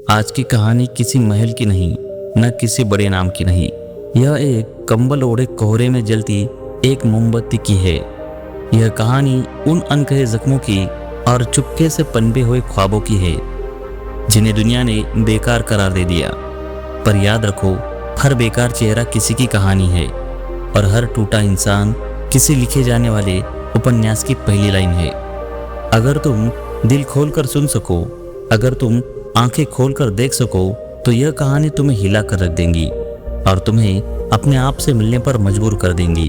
आज की कहानी किसी महल की नहीं, न किसी बड़े नाम की नहीं। यह एक कंबल ओढ़े कोहरे में जलती एक मोमबत्ती की है। यह कहानी उन अनकहे जख्मों की और चुपके से पनपे हुए ख्वाबों की है जिन्हें दुनिया ने बेकार करार दे दिया। पर याद रखो, हर बेकार चेहरा किसी की कहानी है और हर टूटा इंसान किसी लिखे जाने वाले उपन्यास की पहली लाइन है। अगर तुम दिल खोलकर सुन सको, अगर तुम आंखें खोलकर देख सको, तो यह कहानी तुम्हें हिला कर रख देंगी और तुम्हें अपने आप से मिलने पर मजबूर कर देंगी।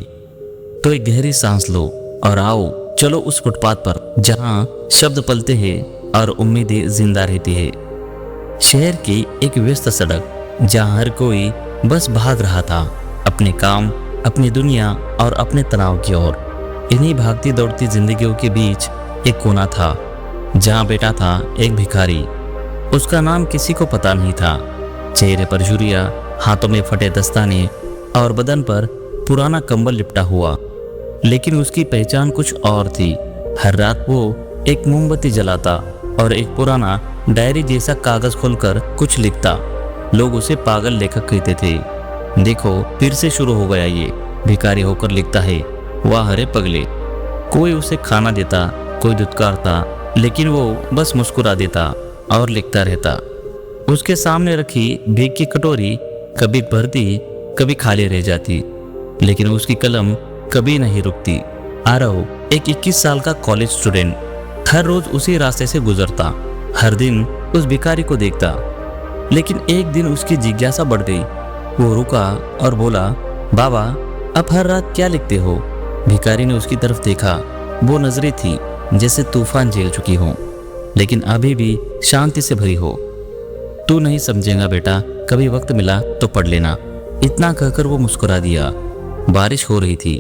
तो एक गहरी सांस लो और आओ चलो उस फुटपाथ पर जहां शब्द पलते हैं और उम्मीदें जिंदा रहती है। शहर की एक व्यस्त सड़क जहां हर कोई बस भाग रहा था, अपने काम, अपनी दुनिया और अपने तनाव की ओर। इन्हीं भागती दौड़ती जिंदगियों के बीच एक कोना था जहां बैठा था एक भिखारी। उसका नाम किसी को पता नहीं था। चेहरे पर झुर्रियां, हाथों में फटे दस्ताने और बदन पर पुराना कंबल लिपटा हुआ, लेकिन उसकी पहचान कुछ और थी। हर रात वो एक मोमबत्ती जलाता और एक पुराना डायरी जैसा कागज खोलकर कुछ लिखता। लोग उसे पागल लेखक कहते थे। देखो फिर से शुरू हो गया ये, भिखारी होकर लिखता है, वाह हरे पगले। कोई उसे खाना देता, कोई दुत्कारता, लेकिन वो बस मुस्कुरा देता और लिखता रहता। उसके सामने रखी भीख की कटोरी कभी भरती, कभी खाली रह जाती, लेकिन उसकी कलम कभी नहीं रुकती। आरव एक 21 साल का कॉलेज स्टूडेंट हर रोज उसी रास्ते से गुजरता, हर दिन उस भिखारी को देखता। लेकिन एक दिन उसकी जिज्ञासा बढ़ गई। वो रुका और बोला, बाबा आप हर रात क्या लिखते हो? भिखारी ने उसकी तरफ देखा। वो नजरें थी जैसे तूफान झेल चुकी हो, लेकिन अभी भी शांति से भरी हो। तू नहीं समझेगा बेटा, कभी वक्त मिला तो पढ़ लेना। इतना कहकर वो मुस्कुरा दिया। बारिश हो रही थी,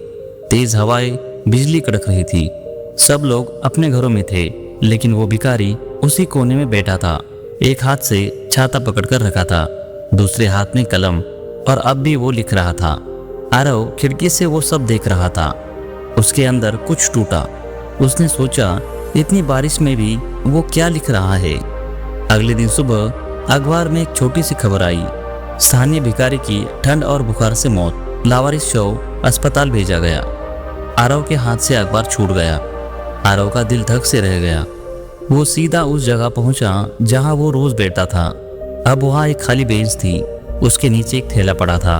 तेज हवाएं, बिजली कड़क रही थी। सब लोग अपने घरों में थे, लेकिन वो भिखारी उसी कोने में बैठा था। एक हाथ से छाता पकड़कर रखा था, दूसरे हाथ में कलम, और अब भी वो लिख रहा था। आरव खिड़की से वो सब देख रहा था। उसके अंदर कुछ टूटा। उसने सोचा, इतनी बारिश में भी वो क्या लिख रहा है। अगले दिन सुबह अखबार में एक छोटी सी खबर आई। स्थानीय भिखारी की ठंड और बुखार से मौत, लावारिस शव, अस्पताल भेजा गया। आरव के हाथ से अखबार छूट गया। आरव का दिल धक से रह गया। वो सीधा उस जगह पहुंचा जहां वो रोज बैठता था। अब वहां एक खाली बेंच थी, उसके नीचे एक थैला पड़ा था।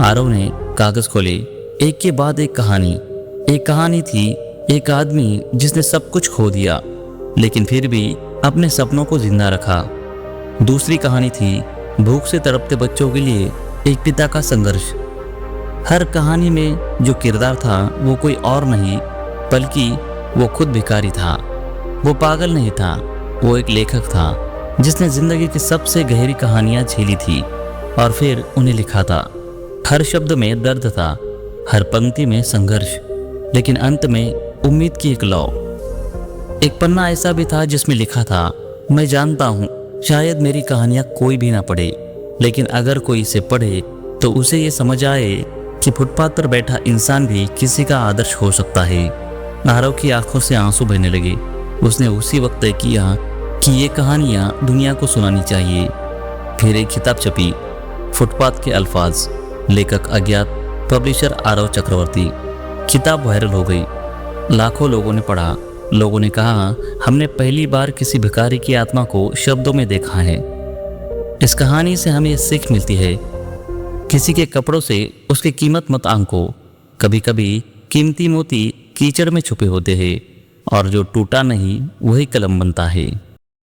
आरव ने कागज खोले। एक के बाद एक कहानी थी। एक आदमी जिसने सब कुछ खो दिया, लेकिन फिर भी अपने सपनों को जिंदा रखा। दूसरी कहानी थी भूख से तड़पते बच्चों के लिए एक पिता का संघर्ष। हर कहानी में जो किरदार था वो कोई और नहीं, बल्कि वो खुद भिखारी था। वो पागल नहीं था, वो एक लेखक था जिसने जिंदगी की सबसे गहरी कहानियां झेली थी और फिर उन्हें लिखा था। हर शब्द में दर्द था, हर पंक्ति में संघर्ष, लेकिन अंत में उम्मीद की एक लौ। एक पन्ना ऐसा भी था जिसमें लिखा था, मैं जानता हूँ शायद मेरी कहानियां कोई भी ना पढ़े, लेकिन अगर कोई इसे पढ़े तो उसे ये समझ आए कि फुटपाथ पर बैठा इंसान भी किसी का आदर्श हो सकता है। आरव की आंखों से आंसू बहने लगे। उसने उसी वक्त तय किया कि ये कहानियां दुनिया को सुनानी चाहिए। फिर एक किताब छपी, फुटपाथ के अल्फाज, लेखक अज्ञात, पब्लिशर आरव चक्रवर्ती। किताब वायरल हो गई। लाखों लोगों ने पढ़ा। लोगों ने कहा, हमने पहली बार किसी भिखारी की आत्मा को शब्दों में देखा है। इस कहानी से हमें सीख मिलती है, किसी के कपड़ों से उसकी कीमत मत आंको। कभी कभी कीमती मोती कीचड़ में छुपे होते हैं और जो टूटा नहीं वही कलम बनता है।